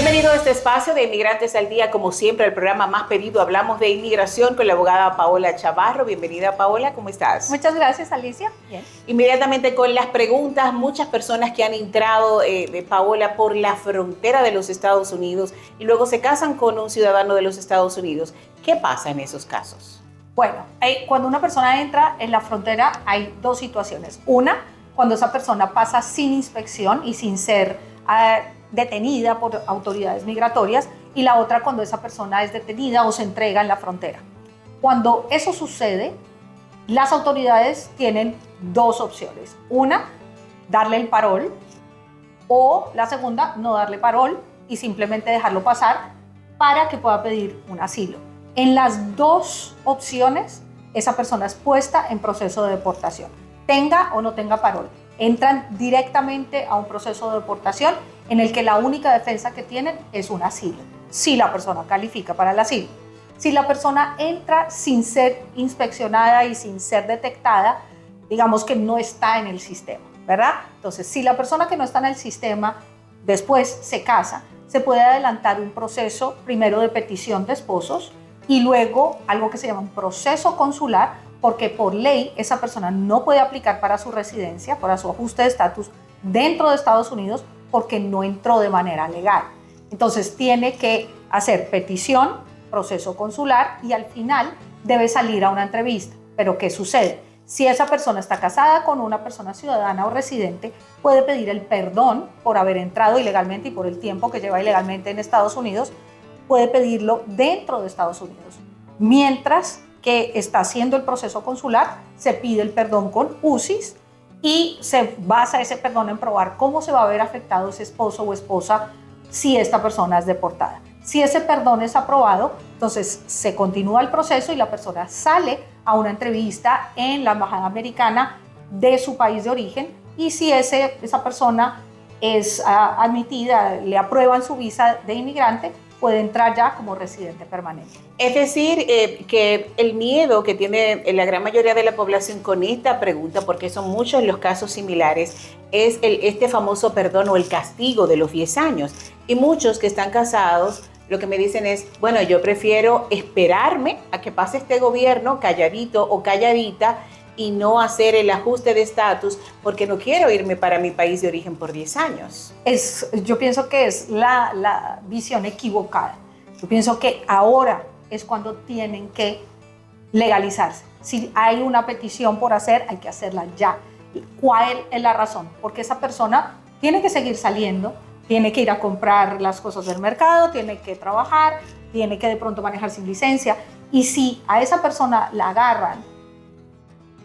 Bienvenido a este espacio de Inmigrantes al Día. Como siempre, el programa más pedido. Hablamos de inmigración con la abogada Paola Chavarro. Bienvenida, Paola. ¿Cómo estás? Muchas gracias, Alicia. Bien. Inmediatamente con las preguntas, muchas personas que han entrado, Paola, por la frontera de los Estados Unidos y luego se casan con un ciudadano de los Estados Unidos. ¿Qué pasa en esos casos? Bueno, cuando una persona entra en la frontera hay dos situaciones. Una, cuando esa persona pasa sin inspección y sin ser detenida por autoridades migratorias, y la otra cuando esa persona es detenida o se entrega en la frontera. Cuando eso sucede, las autoridades tienen dos opciones. Una, darle el parol, o la segunda, no darle parol y simplemente dejarlo pasar para que pueda pedir un asilo. En las dos opciones, esa persona es puesta en proceso de deportación, tenga o no tenga parol. Entran directamente a un proceso de deportación en el que la única defensa que tienen es un asilo, si la persona califica para el asilo. Si la persona entra sin ser inspeccionada y sin ser detectada, digamos que no está en el sistema, ¿verdad? Entonces, si la persona que no está en el sistema después se casa, se puede adelantar un proceso primero de petición de esposos y luego algo que se llama un proceso consular, porque por ley esa persona no puede aplicar para su residencia, para su ajuste de estatus dentro de Estados Unidos, porque no entró de manera legal. Entonces tiene que hacer petición, proceso consular y al final debe salir a una entrevista. Pero ¿qué sucede? Si esa persona está casada con una persona ciudadana o residente, puede pedir el perdón por haber entrado ilegalmente y por el tiempo que lleva ilegalmente en Estados Unidos, puede pedirlo dentro de Estados Unidos. Mientras que está haciendo el proceso consular, se pide el perdón con UCIS y se basa ese perdón en probar cómo se va a ver afectado ese esposo o esposa si esta persona es deportada. Si ese perdón es aprobado, entonces se continúa el proceso y la persona sale a una entrevista en la embajada americana de su país de origen, y si esa persona es admitida, le aprueban su visa de inmigrante, puede entrar ya como residente permanente. Es decir, que el miedo que tiene la gran mayoría de la población con esta pregunta, porque son muchos los casos similares, es este famoso perdón o el castigo de los 10 años. Y muchos que están casados, lo que me dicen es, bueno, yo prefiero esperarme a que pase este gobierno calladito o calladita y no hacer el ajuste de estatus porque no quiero irme para mi país de origen por 10 años. Yo pienso que es la visión equivocada. Yo pienso que ahora es cuando tienen que legalizarse. Si hay una petición por hacer, hay que hacerla ya. ¿Cuál es la razón? Porque esa persona tiene que seguir saliendo, tiene que ir a comprar las cosas del mercado, tiene que trabajar, tiene que de pronto manejar sin licencia. Y si a esa persona la agarran,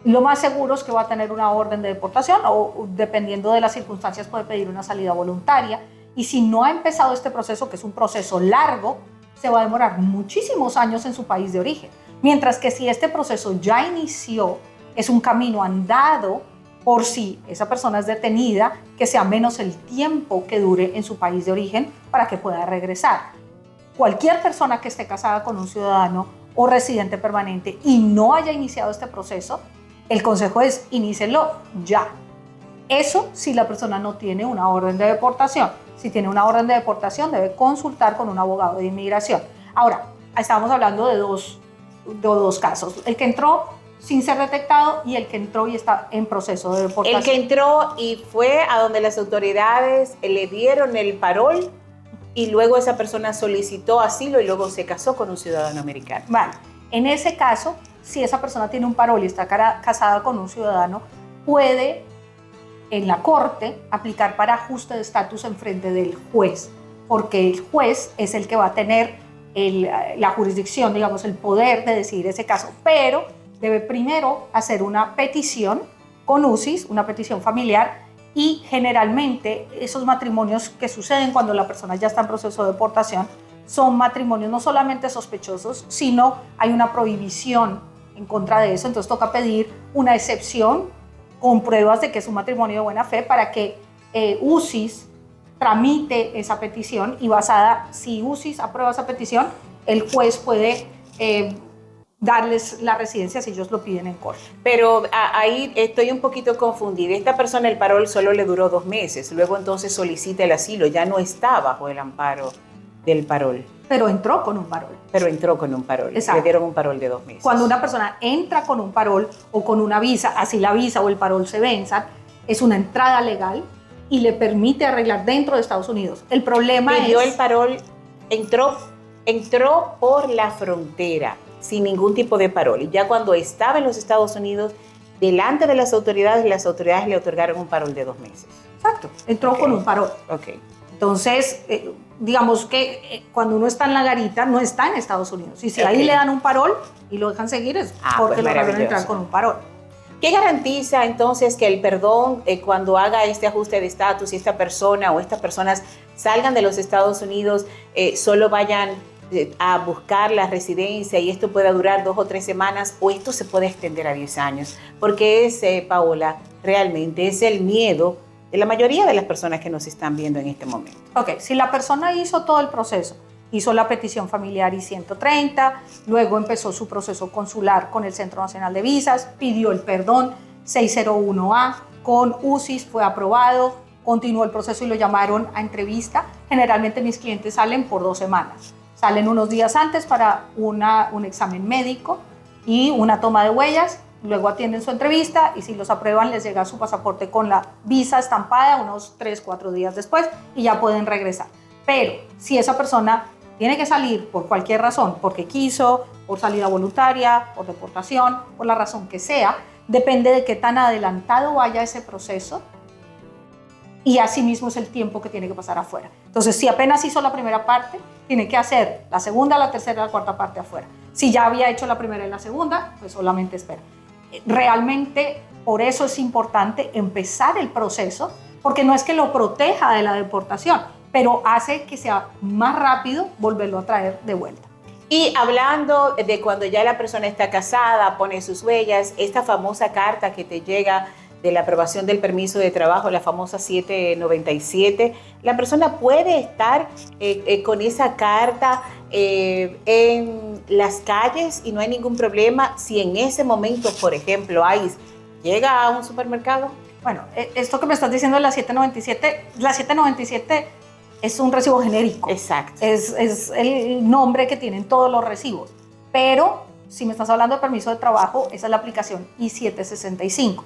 lo más seguro es que va a tener una orden de deportación o, dependiendo de las circunstancias, puede pedir una salida voluntaria. Y si no ha empezado este proceso, que es un proceso largo, se va a demorar muchísimos años en su país de origen. Mientras que si este proceso ya inició, es un camino andado por si esa persona es detenida, que sea menos el tiempo que dure en su país de origen para que pueda regresar. Cualquier persona que esté casada con un ciudadano o residente permanente y no haya iniciado este proceso, el consejo es inícielo ya. Eso si la persona no tiene una orden de deportación. Si tiene una orden de deportación, debe consultar con un abogado de inmigración. Ahora, estábamos hablando de dos casos. El que entró sin ser detectado y el que entró y está en proceso de deportación. El que entró y fue a donde las autoridades le dieron el parol y luego esa persona solicitó asilo y luego se casó con un ciudadano americano. Vale. En ese caso, si esa persona tiene un parol y está casada con un ciudadano, puede en la corte aplicar para ajuste de estatus en frente del juez, porque el juez es el que va a tener la jurisdicción, digamos, el poder de decidir ese caso, pero debe primero hacer una petición con UCIS, una petición familiar, y generalmente esos matrimonios que suceden cuando la persona ya está en proceso de deportación son matrimonios no solamente sospechosos, sino hay una prohibición en contra de eso, entonces toca pedir una excepción con pruebas de que es un matrimonio de buena fe para que UCIS tramite esa petición, y si UCIS aprueba esa petición, el juez puede darles la residencia si ellos lo piden en corte. Pero ahí estoy un poquito confundida. Esta persona, el parol solo le duró 2 meses, luego entonces solicita el asilo, ya no está bajo el amparo del parol. Pero entró con un parol. Pero entró con un parol. Exacto. Le dieron un parol de 2 meses. Cuando una persona entra con un parol o con una visa, así la visa o el parol se venzan, es una entrada legal y le permite arreglar dentro de Estados Unidos. El problema Pidió es... el parol, entró por la frontera sin ningún tipo de parol. Y ya cuando estaba en los Estados Unidos, delante de las autoridades le otorgaron un parol de 2 meses. Exacto, entró con un parol. Ok. Entonces, digamos que cuando uno está en la garita, no está en Estados Unidos. Y si ahí le dan un parol y lo dejan seguir, es porque pues lo dejaron entrar con un parol. ¿Qué garantiza entonces que el perdón, cuando haga este ajuste de estatus y esta persona o estas personas salgan de los Estados Unidos, solo vayan a buscar la residencia y esto pueda durar 2 o 3 semanas o esto se puede extender a 10 años? Porque ese, Paola, realmente es el miedo de la mayoría de las personas que nos están viendo en este momento. Ok, si la persona hizo todo el proceso, hizo la petición familiar I-130, luego empezó su proceso consular con el Centro Nacional de Visas, pidió el perdón 601A, con UCIS fue aprobado, continuó el proceso y lo llamaron a entrevista. Generalmente mis clientes salen por 2 semanas. Salen unos días antes para un examen médico y una toma de huellas, luego atienden su entrevista y si los aprueban les llega su pasaporte con la visa estampada unos 3-4 días después y ya pueden regresar. Pero si esa persona tiene que salir por cualquier razón, porque quiso, por salida voluntaria, por deportación, por la razón que sea, depende de qué tan adelantado vaya ese proceso y asimismo es el tiempo que tiene que pasar afuera. Entonces, si apenas hizo la primera parte, tiene que hacer la segunda, la tercera y la cuarta parte afuera. Si ya había hecho la primera y la segunda, pues solamente espera. Realmente, por eso es importante empezar el proceso, porque no es que lo proteja de la deportación, pero hace que sea más rápido volverlo a traer de vuelta. Y hablando de cuando ya la persona está casada, pone sus huellas, esta famosa carta que te llega de la aprobación del permiso de trabajo, la famosa 797, la persona puede estar con esa carta en las calles y no hay ningún problema si en ese momento, por ejemplo, llega a un supermercado. Bueno, esto que me estás diciendo de la 797 es un recibo genérico. Exacto. Es el nombre que tienen todos los recibos. Pero si me estás hablando de permiso de trabajo, esa es la aplicación I-765.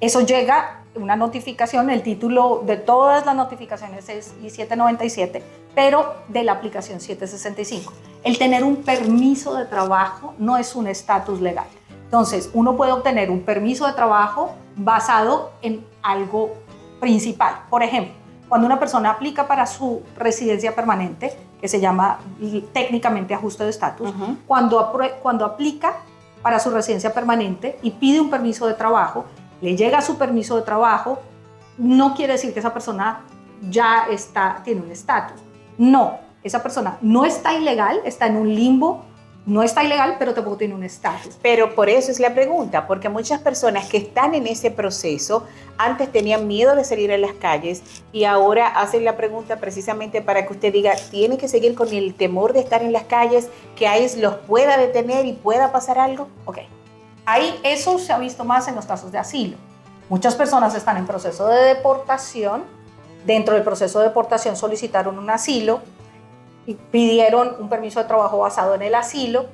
Eso llega, una notificación, el título de todas las notificaciones es I-797, pero de la aplicación 765. El tener un permiso de trabajo no es un estatus legal. Entonces, uno puede obtener un permiso de trabajo basado en algo principal. Por ejemplo, cuando una persona aplica para su residencia permanente, que se llama técnicamente ajuste de estatus, cuando aplica para su residencia permanente y pide un permiso de trabajo, le llega su permiso de trabajo, no quiere decir que esa persona ya tiene un estatus. No, esa persona no está ilegal, está en un limbo, no está ilegal, pero tampoco tiene un estatus. Pero por eso es la pregunta, porque muchas personas que están en ese proceso antes tenían miedo de salir a las calles y ahora hacen la pregunta precisamente para que usted diga, ¿tiene que seguir con el temor de estar en las calles, que ICE los pueda detener y pueda pasar algo? Ok, ahí eso se ha visto más en los casos de asilo. Muchas personas están en proceso de deportación, dentro del proceso de deportación solicitaron un asilo, y pidieron un permiso de trabajo basado en el asilo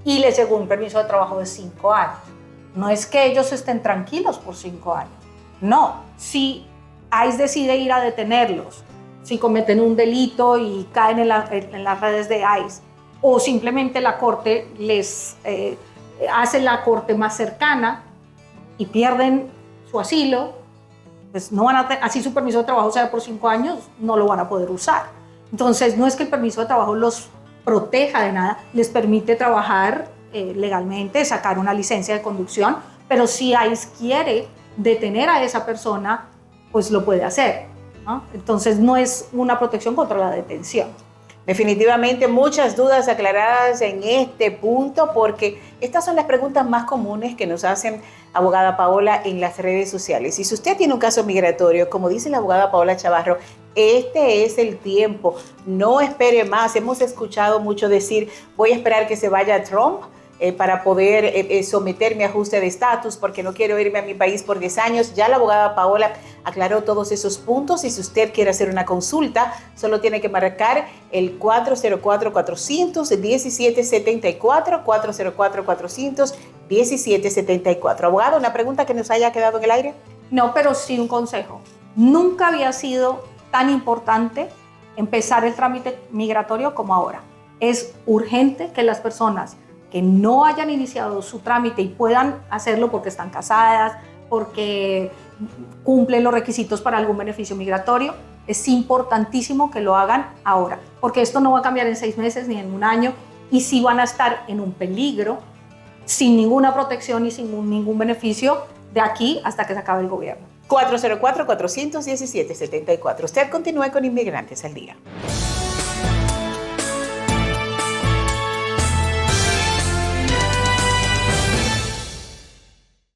y les llegó un permiso de trabajo de 5 años. No es que ellos estén tranquilos por 5 años. No, si ICE decide ir a detenerlos, si cometen un delito y caen en las redes de ICE, o simplemente la corte les hace la corte más cercana y pierden su asilo, pues no van a así su permiso de trabajo sea por 5 años, no lo van a poder usar. Entonces, no es que el permiso de trabajo los proteja de nada, les permite trabajar legalmente, sacar una licencia de conducción, pero si ICE quiere detener a esa persona, pues lo puede hacer, ¿no? Entonces, no es una protección contra la detención. Definitivamente muchas dudas aclaradas en este punto, porque estas son las preguntas más comunes que nos hacen, abogada Paola, en las redes sociales. Y si usted tiene un caso migratorio, como dice la abogada Paola Chavarro, este es el tiempo, no espere más. Hemos escuchado mucho decir, voy a esperar que se vaya Trump para poder someterme a ajuste de estatus porque no quiero irme a mi país por 10 años. Ya la abogada Paola aclaró todos esos puntos y si usted quiere hacer una consulta, solo tiene que marcar el 404-400-1774, 404-400-1774. Abogado, ¿una pregunta que nos haya quedado en el aire? No, pero sí un consejo. Nunca había sido tan importante empezar el trámite migratorio como ahora. Es urgente que las personas que no hayan iniciado su trámite y puedan hacerlo porque están casadas, porque cumplen los requisitos para algún beneficio migratorio, es importantísimo que lo hagan ahora, porque esto no va a cambiar en 6 meses ni en un año y sí van a estar en un peligro sin ninguna protección y sin ningún beneficio de aquí hasta que se acabe el gobierno. 404-417-74. Usted continúe con Inmigrantes al Día.